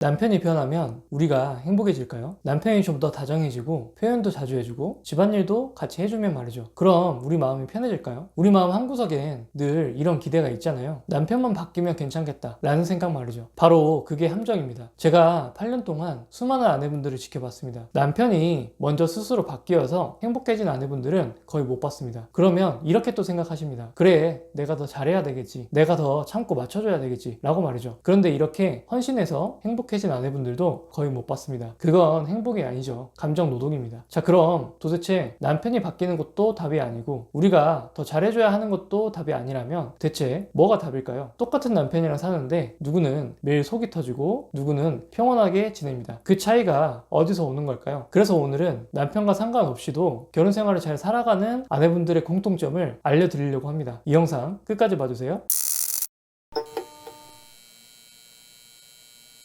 남편이 변하면 우리가 행복해질까요? 남편이 좀 더 다정해지고 표현도 자주 해주고 집안일도 같이 해주면 말이죠. 그럼 우리 마음이 편해질까요? 우리 마음 한구석엔 늘 이런 기대가 있잖아요. 남편만 바뀌면 괜찮겠다 라는 생각 말이죠. 바로 그게 함정입니다. 제가 8년 동안 수많은 아내분들을 지켜봤습니다. 남편이 먼저 스스로 바뀌어서 행복해진 아내분들은 거의 못 봤습니다. 그러면 이렇게 또 생각하십니다. 그래, 내가 더 잘해야 되겠지, 내가 더 참고 맞춰줘야 되겠지 라고 말이죠. 그런데 이렇게 헌신해서 행복해진 아내분들도 거의 못 봤습니다. 그건 행복이 아니죠. 감정 노동입니다. 자, 그럼 도대체 남편이 바뀌는 것도 답이 아니고 우리가 더 잘해줘야 하는 것도 답이 아니라면 대체 뭐가 답일까요? 똑같은 남편이랑 사는데 누구는 매일 속이 터지고 누구는 평온하게 지냅니다. 그 차이가 어디서 오는 걸까요? 그래서 오늘은 남편과 상관없이도 결혼 생활을 잘 살아가는 아내분들의 공통점을 알려드리려고 합니다. 이 영상 끝까지 봐주세요.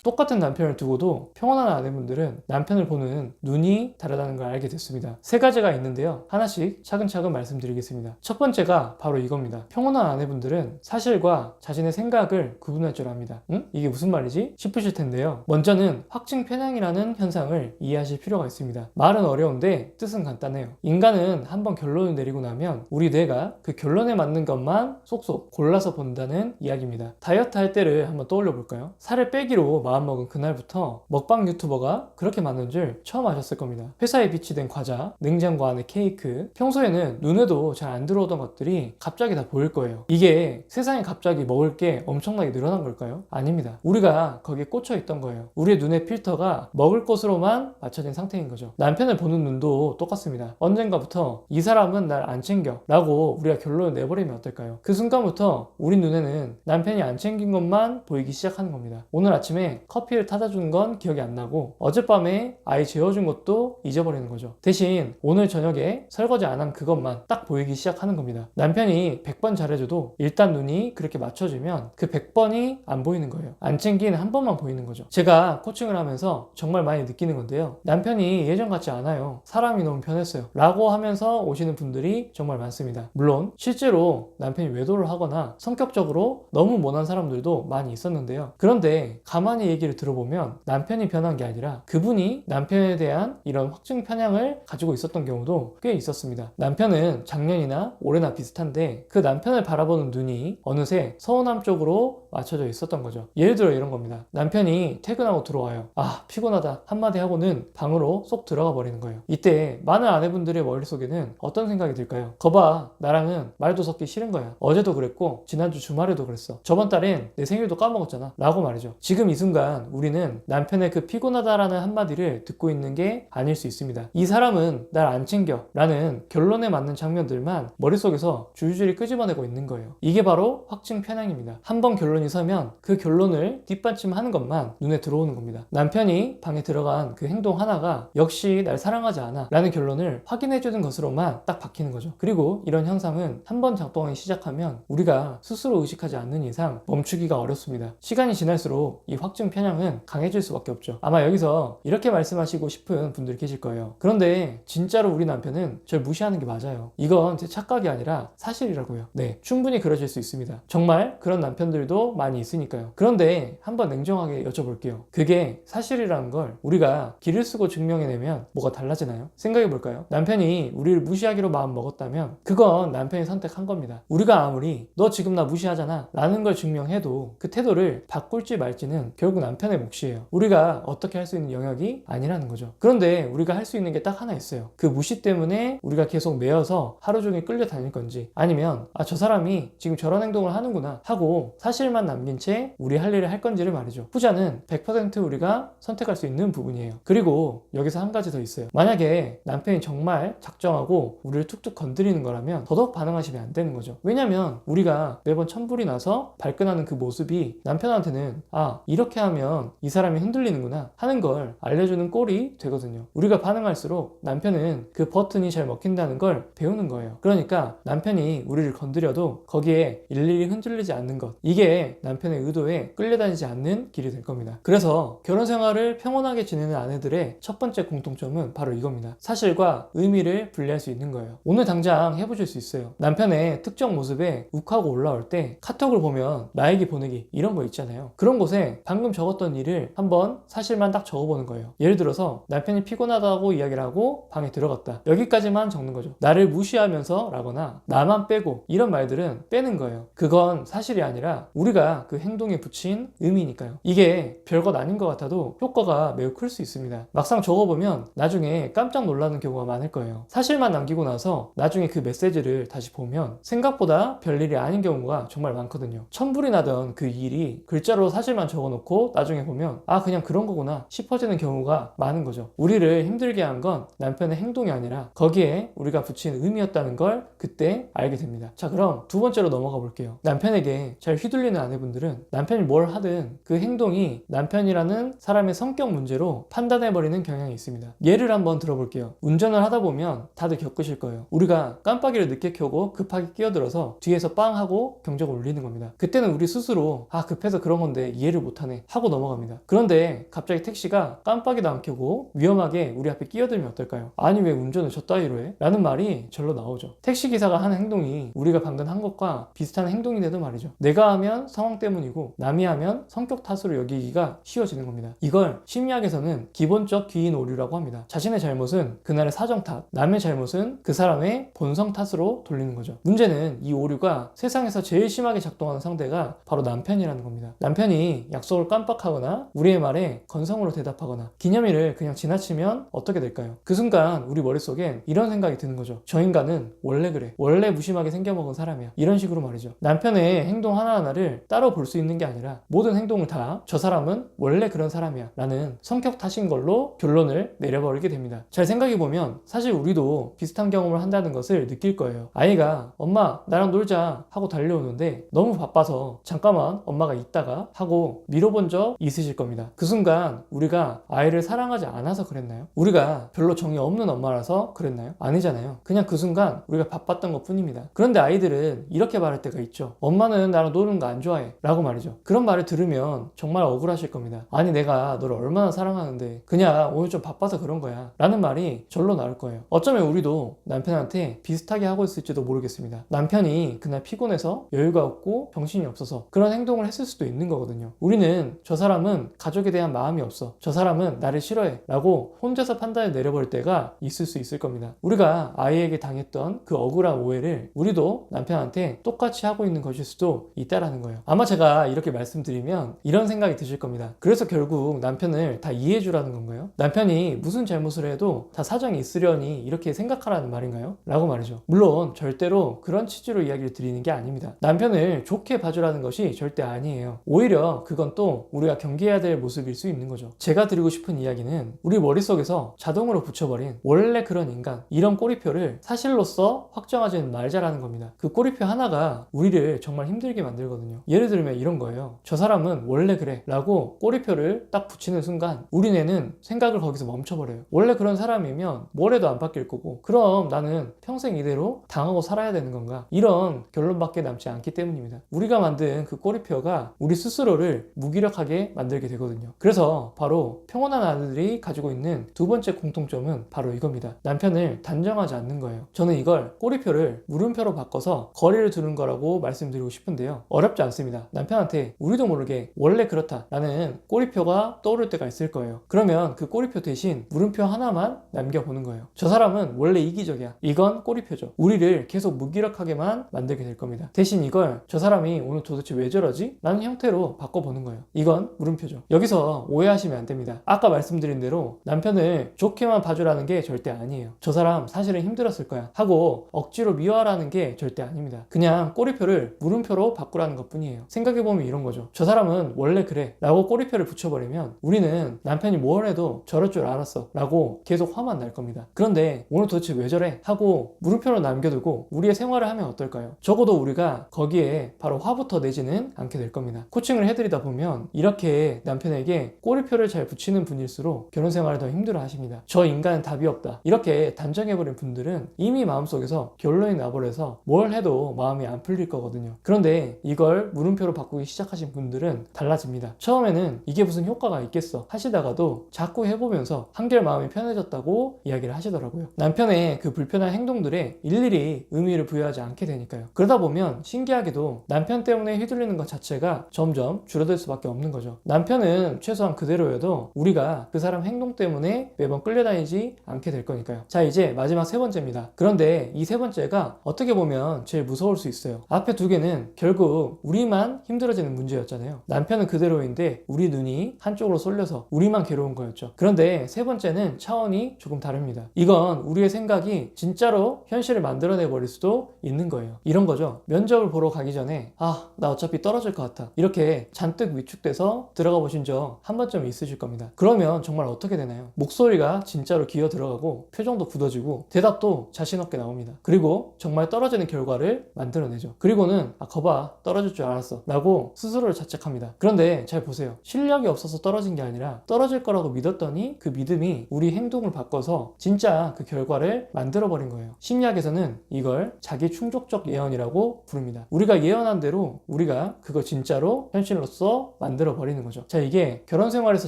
똑같은 남편을 두고도 평온한 아내분들은 남편을 보는 눈이 다르다는 걸 알게 됐습니다. 세 가지가 있는데요. 하나씩 차근차근 말씀드리겠습니다. 첫 번째가 바로 이겁니다. 평온한 아내분들은 사실과 자신의 생각을 구분할 줄 압니다. 응? 이게 무슨 말이지? 싶으실 텐데요. 먼저는 확증 편향이라는 현상을 이해하실 필요가 있습니다. 말은 어려운데 뜻은 간단해요. 인간은 한번 결론을 내리고 나면 우리 뇌가 그 결론에 맞는 것만 쏙쏙 골라서 본다는 이야기입니다. 다이어트 할 때를 한번 떠올려 볼까요? 살을 빼기로 마음먹은 그날부터 먹방 유튜버가 그렇게 많은 줄 처음 아셨을 겁니다. 회사에 비치된 과자, 냉장고 안에 케이크, 평소에는 눈에도 잘 안 들어오던 것들이 갑자기 다 보일 거예요. 이게 세상에 갑자기 먹을 게 엄청나게 늘어난 걸까요? 아닙니다. 우리가 거기에 꽂혀 있던 거예요. 우리의 눈의 필터가 먹을 것으로만 맞춰진 상태인 거죠. 남편을 보는 눈도 똑같습니다. 언젠가부터 이 사람은 날 안 챙겨 라고 우리가 결론을 내버리면 어떨까요? 그 순간부터 우리 눈에는 남편이 안 챙긴 것만 보이기 시작하는 겁니다. 오늘 아침에 커피를 타다 준 건 기억이 안 나고 어젯밤에 아이 재워준 것도 잊어버리는 거죠. 대신 오늘 저녁에 설거지 안 한 그것만 딱 보이기 시작하는 겁니다. 남편이 100번 잘해줘도 일단 눈이 그렇게 맞춰지면 그 100번이 안 보이는 거예요. 안 챙긴 한 번만 보이는 거죠. 제가 코칭을 하면서 정말 많이 느끼는 건데요. 남편이 예전 같지 않아요. 사람이 너무 변했어요 라고 하면서 오시는 분들이 정말 많습니다. 물론 실제로 남편이 외도를 하거나 성격적으로 너무 모난 사람들도 많이 있었는데요. 그런데 가만히 얘기를 들어보면 남편이 변한 게 아니라 그분이 남편에 대한 이런 확증 편향을 가지고 있었던 경우도 꽤 있었습니다. 남편은 작년이나 올해나 비슷한데 그 남편을 바라보는 눈이 어느새 서운함 쪽으로 맞춰져 있었던 거죠. 예를 들어 이런 겁니다. 남편이 퇴근하고 들어와요. 아, 피곤하다 한마디 하고는 방으로 쏙 들어가 버리는 거예요. 이때 많은 아내분들의 머릿속에는 어떤 생각이 들까요? 거봐, 나랑은 말도 섞기 싫은 거야. 어제도 그랬고 지난주 주말에도 그랬어. 저번 달엔 내 생일도 까먹었잖아 라고 말이죠. 지금 이 순간 우리는 남편의 그 피곤하다라는 한마디를 듣고 있는 게 아닐 수 있습니다. 이 사람은 날 안 챙겨 라는 결론에 맞는 장면들만 머릿속에서 줄줄이 끄집어내고 있는 거예요. 이게 바로 확증 편향입니다. 한번 결론이 서면 그 결론을 뒷받침하는 것만 눈에 들어오는 겁니다. 남편이 방에 들어간 그 행동 하나가 역시 날 사랑하지 않아 라는 결론을 확인해주는 것으로만 딱 박히는 거죠. 그리고 이런 현상은 한번 작동하기 시작하면 우리가 스스로 의식하지 않는 이상 멈추기가 어렵습니다. 시간이 지날수록 이 확증 편향은 강해질 수밖에 없죠. 아마 여기서 이렇게 말씀하시고 싶은 분들이 계실 거예요. 그런데 진짜로 우리 남편은 절 무시하는 게 맞아요. 이건 제 착각이 아니라 사실이라고요. 네, 충분히 그러실 수 있습니다. 정말 그런 남편들도 많이 있으니까요. 그런데 한번 냉정하게 여쭤볼게요. 그게 사실이라는 걸 우리가 길을 쓰고 증명해내면 뭐가 달라지나요? 생각해 볼까요? 남편이 우리를 무시하기로 마음 먹었다면 그건 남편이 선택한 겁니다. 우리가 아무리 너 지금 나 무시하잖아 라는 걸 증명해도 그 태도를 바꿀지 말지는 결국 남편의 몫이에요. 우리가 어떻게 할 수 있는 영역이 아니라는 거죠. 그런데 우리가 할 수 있는 게 딱 하나 있어요. 그 무시 때문에 우리가 계속 매여서 하루 종일 끌려다닐 건지 아니면 아, 저 사람이 지금 저런 행동을 하는구나 하고 사실만 남긴 채 우리 할 일을 할 건지를 말이죠. 후자는 100% 우리가 선택할 수 있는 부분이에요. 그리고 여기서 한 가지 더 있어요. 만약에 남편이 정말 작정하고 우리를 툭툭 건드리는 거라면 더더욱 반응하시면 안 되는 거죠. 왜냐면 우리가 매번 천불이 나서 발끈하는 그 모습이 남편한테는 아, 이렇게 하면 이 사람이 흔들리는구나 하는 걸 알려주는 꼴이 되거든요. 우리가 반응할수록 남편은 그 버튼이 잘 먹힌다는 걸 배우는 거예요. 그러니까 남편이 우리를 건드려도 거기에 일일이 흔들리지 않는 것, 이게 절대 남편의 의도에 끌려다니지 않는 길이 될 겁니다. 그래서 결혼 생활을 평온하게 지내는 아내들의 첫 번째 공통점은 바로 이겁니다. 사실과 의미를 분리할 수 있는 거예요. 오늘 당장 해보실 수 있어요. 남편의 특정 모습에 욱하고 올라올 때 카톡을 보면 나에게 보내기 이런 거 있잖아요. 그런 곳에 방금 적었던 일을 한번 사실만 딱 적어보는 거예요. 예를 들어서 남편이 피곤하다고 이야기를 하고 방에 들어갔다. 여기까지만 적는 거죠. 나를 무시하면서 라거나 나만 빼고 이런 말들은 빼는 거예요. 그건 사실이 아니라 우리가 그 행동에 붙인 의미니까요. 이게 별것 아닌 것 같아도 효과가 매우 클 수 있습니다. 막상 적어보면 나중에 깜짝 놀라는 경우가 많을 거예요. 사실만 남기고 나서 나중에 그 메시지를 다시 보면 생각보다 별일이 아닌 경우가 정말 많거든요. 천불이 나던 그 일이 글자로 사실만 적어놓고 나중에 보면 아 그냥 그런 거구나 싶어지는 경우가 많은 거죠. 우리를 힘들게 한 건 남편의 행동이 아니라 거기에 우리가 붙인 의미였다는 걸 그때 알게 됩니다. 자, 그럼 두 번째로 넘어가 볼게요. 남편에게 잘 휘둘리는 아내분들은 남편이 뭘 하든 그 행동이 남편이라는 사람의 성격 문제로 판단해버리는 경향이 있습니다. 예를 한번 들어볼게요. 운전을 하다 보면 다들 겪으실 거예요. 우리가 깜빡이를 늦게 켜고 급하게 끼어들어서 뒤에서 빵 하고 경적을 울리는 겁니다. 그때는 우리 스스로 아 급해서 그런 건데 이해를 못하네 하고 넘어갑니다. 그런데 갑자기 택시가 깜빡이도 안 켜고 위험하게 우리 앞에 끼어들면 어떨까요? 아니 왜 운전을 저 따위로 해? 라는 말이 절로 나오죠. 택시기사가 하는 행동이 우리가 방금 한 것과 비슷한 행동인데도 말이죠. 내가 하면 상황 때문이고 남이 하면 성격 탓으로 여기기가 쉬워지는 겁니다. 이걸 심리학에서는 기본적 기인 오류라고 합니다. 자신의 잘못은 그날의 사정 탓, 남의 잘못은 그 사람의 본성 탓으로 돌리는 거죠. 문제는 이 오류가 세상에서 제일 심하게 작동하는 상대가 바로 남편이라는 겁니다. 남편이 약속을 깜빡하거나 우리의 말에 건성으로 대답하거나 기념일을 그냥 지나치면 어떻게 될까요? 그 순간 우리 머릿속엔 이런 생각이 드는 거죠. 저 인간은 원래 그래. 원래 무심하게 생겨먹은 사람이야. 이런 식으로 말이죠. 남편의 행동 하나하나를 따로 볼 수 있는 게 아니라 모든 행동을 다 저 사람은 원래 그런 사람이야 라는 성격 탓인 걸로 결론을 내려버리게 됩니다. 잘 생각해보면 사실 우리도 비슷한 경험을 한다는 것을 느낄 거예요. 아이가 엄마 나랑 놀자 하고 달려오는데 너무 바빠서 잠깐만 엄마가 있다가 하고 미뤄본 적 있으실 겁니다. 그 순간 우리가 아이를 사랑하지 않아서 그랬나요? 우리가 별로 정이 없는 엄마라서 그랬나요? 아니잖아요. 그냥 그 순간 우리가 바빴던 것 뿐입니다. 그런데 아이들은 이렇게 말할 때가 있죠. 엄마는 나랑 노는 거 안 좋아해 라고 말이죠. 그런 말을 들으면 정말 억울하실 겁니다. 아니 내가 너를 얼마나 사랑하는데 그냥 오늘 좀 바빠서 그런 거야 라는 말이 절로 나올 거예요. 어쩌면 우리도 남편한테 비슷하게 하고 있을지도 모르겠습니다. 남편이 그날 피곤해서 여유가 없고 정신이 없어서 그런 행동을 했을 수도 있는 거거든요. 우리는 저 사람은 가족에 대한 마음이 없어, 저 사람은 나를 싫어해 라고 혼자서 판단을 내려버릴 때가 있을 수 있을 겁니다. 우리가 아이에게 당했던 그 억울한 오해를 우리도 남편한테 똑같이 하고 있는 것일 수도 있다라는 거예요. 아마 제가 이렇게 말씀드리면 이런 생각이 드실 겁니다. 그래서 결국 남편을 다 이해해 주라는 건가요? 남편이 무슨 잘못을 해도 다 사정이 있으려니 이렇게 생각하라는 말인가요? 라고 말이죠. 물론 절대로 그런 취지로 이야기를 드리는 게 아닙니다. 남편을 좋게 봐주라는 것이 절대 아니에요. 오히려 그건 또 우리가 경계해야 될 모습일 수 있는 거죠. 제가 드리고 싶은 이야기는 우리 머릿속에서 자동으로 붙여버린 원래 그런 인간, 이런 꼬리표를 사실로서 확정하지는 말자라는 겁니다. 그 꼬리표 하나가 우리를 정말 힘들게 만들거든요. 예를 들면 이런 거예요. 저 사람은 원래 그래 라고 꼬리표를 딱 붙이는 순간 우리 뇌는 생각을 거기서 멈춰버려요. 원래 그런 사람이면 뭘 해도 안 바뀔 거고 그럼 나는 평생 이대로 당하고 살아야 되는 건가? 이런 결론밖에 남지 않기 때문입니다. 우리가 만든 그 꼬리표가 우리 스스로를 무기력하게 만들게 되거든요. 그래서 바로 평온한 아내들이 가지고 있는 두 번째 공통점은 바로 이겁니다. 남편을 단정하지 않는 거예요. 저는 이걸 꼬리표를 물음표로 바꿔서 거리를 두는 거라고 말씀드리고 싶은데요. 어렵지 않습니다. 남편한테 우리도 모르게 원래 그렇다 라는 꼬리표가 떠오를 때가 있을 거예요. 그러면 그 꼬리표 대신 물음표 하나만 남겨보는 거예요. 저 사람은 원래 이기적이야. 이건 꼬리표죠. 우리를 계속 무기력하게만 만들게 될 겁니다. 대신 이걸 저 사람이 오늘 도대체 왜 저러지? 라는 형태로 바꿔보는 거예요. 이건 물음표죠. 여기서 오해하시면 안 됩니다. 아까 말씀드린 대로 남편을 좋게만 봐주라는 게 절대 아니에요. 저 사람 사실은 힘들었을 거야 하고 억지로 미워하라는 게 절대 아닙니다. 그냥 꼬리표를 물음표로 바꾸라는 것 뿐이에요. 생각해보면 이런 거죠. 저 사람은 원래 그래 라고 꼬리표를 붙여버리면 우리는 남편이 뭘 해도 저럴 줄 알았어 라고 계속 화만 날 겁니다. 그런데 오늘 도대체 왜 저래? 하고 물음표로 남겨두고 우리의 생활을 하면 어떨까요? 적어도 우리가 거기에 바로 화부터 내지는 않게 될 겁니다. 코칭을 해드리다 보면 이렇게 남편에게 꼬리표를 잘 붙이는 분일수록 결혼 생활을 더 힘들어 하십니다. 저 인간은 답이 없다 이렇게 단정해버린 분들은 이미 마음속에서 결론이 나버려서 뭘 해도 마음이 안 풀릴 거거든요. 그런데 이걸 물음표로 바꾸기 시작하신 분들은 달라집니다. 처음에는 이게 무슨 효과가 있겠어 하시다가도 자꾸 해보면서 한결 마음이 편해졌다고 이야기를 하시더라고요. 남편의 그 불편한 행동들에 일일이 의미를 부여하지 않게 되니까요. 그러다 보면 신기하게도 남편 때문에 휘둘리는 것 자체가 점점 줄어들 수밖에 없는 거죠. 남편은 최소한 그대로여도 우리가 그 사람 행동 때문에 매번 끌려다니지 않게 될 거니까요. 자, 이제 마지막 세 번째입니다. 그런데 이 세 번째가 어떻게 보면 제일 무서울 수 있어요. 앞에 두 개는 결국 우리만 힘들어지는 문제였잖아요. 남편은 그대로인데 우리 눈이 한쪽으로 쏠려서 우리만 괴로운 거였죠. 그런데 세 번째는 차원이 조금 다릅니다. 이건 우리의 생각이 진짜로 현실을 만들어내 버릴 수도 있는 거예요. 이런 거죠. 면접을 보러 가기 전에 나 어차피 떨어질 것 같아 이렇게 잔뜩 위축돼서 들어가 보신 적 한 번쯤 있으실 겁니다. 그러면 정말 어떻게 되나요? 목소리가 진짜로 기어 들어가고 표정도 굳어지고 대답도 자신 없게 나옵니다. 그리고 정말 떨어지는 결과를 만들어내죠. 그리고는 거봐 떨어질 줄 알았어 라고 스스로를 자책합니다. 그런데 잘 보세요. 실력이 없어서 떨어진 게 아니라 떨어질 거라고 믿었더니 그 믿음이 우리 행동을 바꿔서 진짜 그 결과를 만들어버린 거예요. 심리학에서는 이걸 자기 충족적 예언이라고 부릅니다. 우리가 예언한 대로 우리가 그거 진짜로 현실로서 만들어버리는 거죠. 자, 이게 결혼 생활에서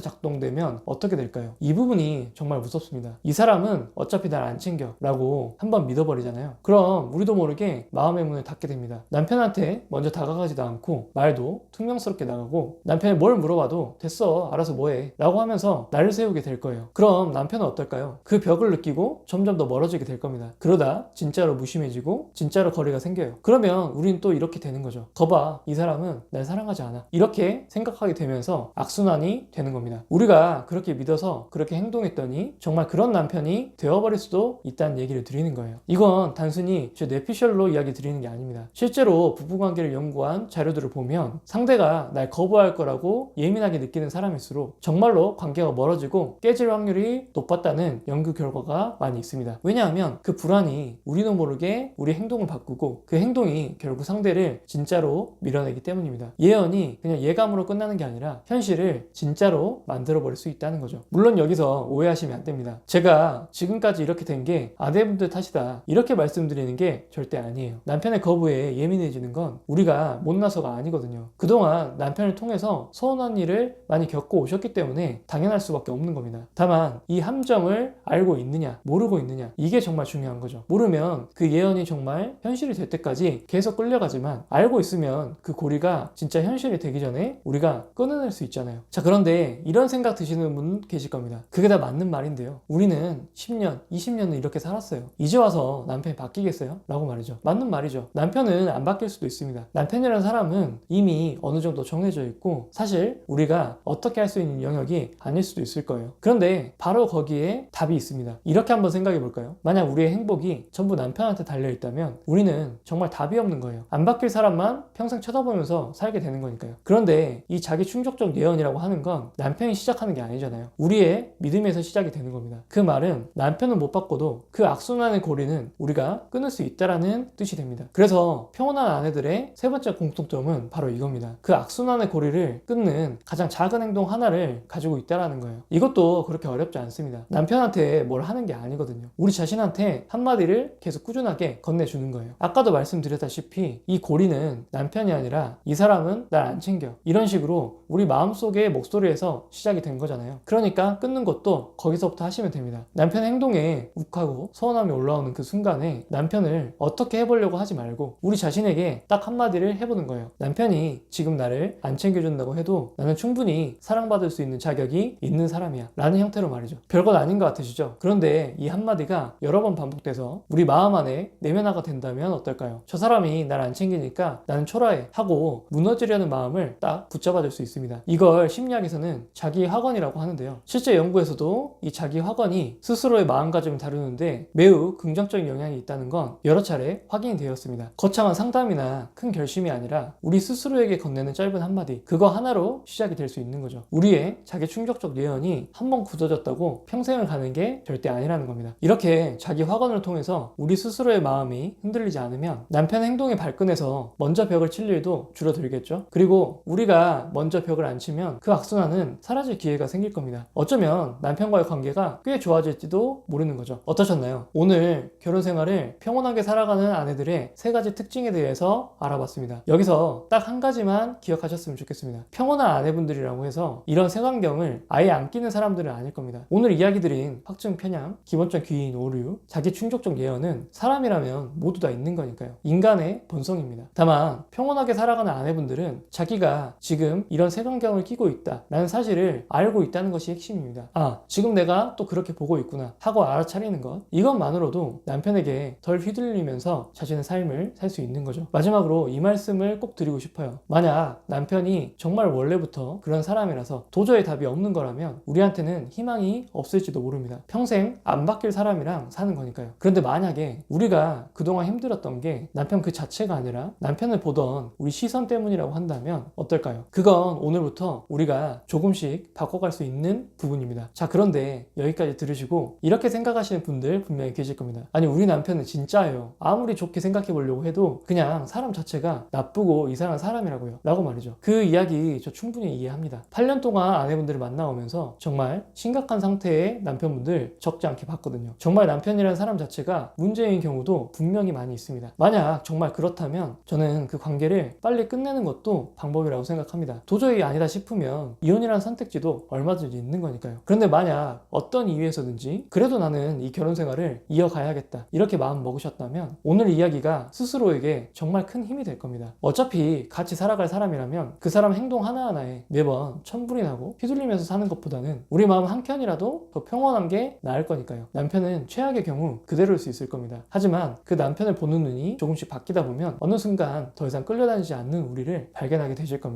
작동되면 어떻게 될까요? 이 부분이 정말 무섭습니다. 이 사람은 어차피 날 안 챙겨 라고 한번 믿어버리잖아요. 그럼 우리도 모르게 마음의 문을 닫게 됩니다. 남편한테 먼저 다가가지도 않고 말도 퉁명스럽게 나가고 남편이 뭘 물어봐도 됐어 알아서 뭐해 라고 하면서 나를 세우게 될 거예요. 그럼 남편은 어떨까요? 그 벽을 느끼고 점점 더 멀어지게 될 겁니다. 그러다 진짜로 무심해지고 진짜로 거리가 생겨요. 그러면 우린 또 이렇게 되는 거죠. 거봐 이 사람은 날 사랑하지 않아 이렇게 생각하게 되면서 악순환이 되는 겁니다. 우리가 그렇게 믿어서 그렇게 행동했더니 정말 그런 남편이 되어버릴 수도 있다는 얘기를 드리는 거예요. 이건 단순히 제 뇌피셜로 이야기 드리는 게 아닙니다. 실제로 부부관계를 연구한 자료들을 보면 상대가 날 거부할 거라고 예민하게 느끼는 사람일수록 정말로 관계가 멀어지고 깨질 확률이 높았다는 연구 결과가 많이 있습니다. 왜냐하면 그 불안이 우리도 모르게 우리 행동을 바꾸고 그 행동이 결국 상대를 진짜로 밀어내기 때문입니다. 예언이 그냥 예감으로 끝나는 게 아니라 현실을 진짜로 만들어버릴 수 있다는 거죠. 물론 여기서 오해하시면 안 됩니다. 제가 지금까지 이렇게 된 게 아내분들 탓이다 이렇게 말씀드리는 게 절대 아니에요. 남편의 거부에 예민해지는 건 우리가 못나서가 아니거든요. 그동안 남편을 통해서 서운한 일을 많이 겪고 오셨기 때문에 당연할 수밖에 없는 겁니다. 다만 이 함정을 알고 있느냐 모르고 있느냐 이게 정말 중요한 거죠. 모르면 그 예언이 정말 현실이 될 때까지 계속 끌려가지만 알고 있으면 그 고리가 진짜 현실이 되기 전에 우리가 끊어낼 수 있잖아요. 자, 그런데 이런 생각 드시는 분 계실 겁니다. 그게 다 맞는 말인데요. 우리는 10년, 20년을 이렇게 살았어요. 이제 와서 남편이 바뀌겠어요? 라고 말이죠. 맞는 말이죠. 남편은 안 바뀔 수도 있습니다. 남편이라는 사람은 이미 어느 정도 정해져 있고 사실 우리가 어떻게 할 수 있는 영역이 아닐 수도 있을 거예요. 그런데 바로 거기에 답이 있습니다. 이렇게 한번 생각해 볼까요? 만약 우리의 행복이 전부 남편한테 달려있다면 우리는 정말 답이 없는 거예요. 안 바뀔 사람만 평생 쳐다보면서 살게 되는 거니까요. 그런데 이 자기 충족적 예언이라고 하는 건 남편이 시작하는 게 아니잖아요. 우리의 믿음에서 시작이 되는 겁니다. 그 말은 남편은 못 바꿔도 그 악순환의 고리는 우리가 끊을 수 있다라는 뜻이 됩니다. 그래서 평온한 아내들의 세 번째 공통점은 바로 이겁니다. 그 악순환의 고리를 끊는 가장 작은 행동 하나를 가지고 있다라는 거예요. 이것도 그렇게 어렵지 않습니다. 남편한테 뭘 하는 게 아니거든요. 우리 자신한테 한마디를 계속 꾸준하게 건네주는 거예요. 아까도 말씀드렸다시피 이 고리는 남편이 아니라 이 사람은 날 안 챙겨 이런 식으로 우리 마음속의 목소리에서 시작이 된 거잖아요. 그러니까 끊는 것도 거기서부터 하시면 됩니다. 남편 행동에 욱하고 서운함이 올라오는 그 순간에 남편을 어떻게 해보려고 하지 말고 우리 자신에게 딱 한마디를 해보는 거예요. 남편이 지금 나를 안 챙겨준다고 해도 나는 충분히 사랑받을 수 있는 자격이 있는 사람이야 라는 형태로 말이죠. 별것 아닌 것 같으시죠? 그런데 이 한마디가 여러 번 반복돼서 우리 마음 안에 내면화가 된다면 어떨까요? 저 사람이 날 안 챙기니까 나는 초라해 하고 무너지려는 마음을 딱 붙잡아줄 수 있습니다. 이걸 심리학에서는 자기 확언이라고 하는데요. 실제 연구에서도 이 자기 확언이 스스로의 마음가짐을 다루는데 매우 긍정적인 영향이 있다는 건 여러 차례 확인이 되었습니다. 거창한 상담이나 큰 결심이 아니라 우리 스스로에게 건네는 짧은 한마디 그거 하나로 시작이 될 수 있는 거죠. 우리의 자기 충격적 예언이 한번 굳어졌다고 평생을 가는 게 절대 아니라는 겁니다. 이렇게 자기 확언을 통해서 우리 스스로의 마음이 흔들리지 않으면 남편 행동에 발끈해서 먼저 벽을 칠 일도 줄어들겠죠. 그리고 우리가 먼저 벽을 안 치면 그 악순환은 사라질 기회가 생길 겁니다. 어쩌면 남편과의 관계가 꽤 좋아질지도 모르는 거죠. 어떠셨나요? 오늘 결혼 생활을 평온하게 살아가는 아내들의 세 가지 특징에 대해서 알아봤습니다. 여기서 그래서 딱 한 가지만 기억하셨으면 좋겠습니다. 평온한 아내분들이라고 해서 이런 색안경을 아예 안 끼는 사람들은 아닐 겁니다. 오늘 이야기 드린 확증 편향, 기본적 귀인 오류, 자기 충족적 예언은 사람이라면 모두 다 있는 거니까요. 인간의 본성입니다. 다만 평온하게 살아가는 아내분들은 자기가 지금 이런 색안경을 끼고 있다 라는 사실을 알고 있다는 것이 핵심입니다. 아, 지금 내가 또 그렇게 보고 있구나 하고 알아차리는 것, 이것만으로도 남편에게 덜 휘둘리면서 자신의 삶을 살 수 있는 거죠. 마지막으로 이 말씀을 꼭 드리고 싶어요. 만약 남편이 정말 원래부터 그런 사람이라서 도저히 답이 없는 거라면 우리한테는 희망이 없을지도 모릅니다. 평생 안 바뀔 사람이랑 사는 거니까요. 그런데 만약에 우리가 그동안 힘들었던 게 남편 그 자체가 아니라 남편을 보던 우리 시선 때문이라고 한다면 어떨까요? 그건 오늘부터 우리가 조금씩 바꿔갈 수 있는 부분입니다. 자, 그런데 여기까지 들으시고 이렇게 생각하시는 분들 분명히 계실 겁니다. 아니, 우리 남편은 진짜예요. 아무리 좋게 생각해 보려고 해도 그냥 사람 자체가 나쁘고 이상한 사람이라고요 라고 말이죠. 그 이야기 저 충분히 이해합니다. 8년 동안 아내분들을 만나오면서 정말 심각한 상태의 남편분들 적지 않게 봤거든요. 정말 남편이라는 사람 자체가 문제인 경우도 분명히 많이 있습니다. 만약 정말 그렇다면 저는 그 관계를 빨리 끝내는 것도 방법이라고 생각합니다. 도저히 아니다 싶으면 이혼이라는 선택지도 얼마든지 있는 거니까요. 그런데 만약 어떤 이유에서든지 그래도 나는 이 결혼 생활을 이어가야겠다 이렇게 마음 먹으셨다면 오늘 이야기가 스스로에게 정말 큰 힘이 될 겁니다. 어차피 같이 살아갈 사람이라면 그 사람 행동 하나하나에 매번 천불이 나고 휘둘리면서 사는 것보다는 우리 마음 한켠이라도 더 평온한 게 나을 거니까요. 남편은 최악의 경우 그대로일 수 있을 겁니다. 하지만 그 남편을 보는 눈이 조금씩 바뀌다 보면 어느 순간 더 이상 끌려다니지 않는 우리를 발견하게 되실 겁니다.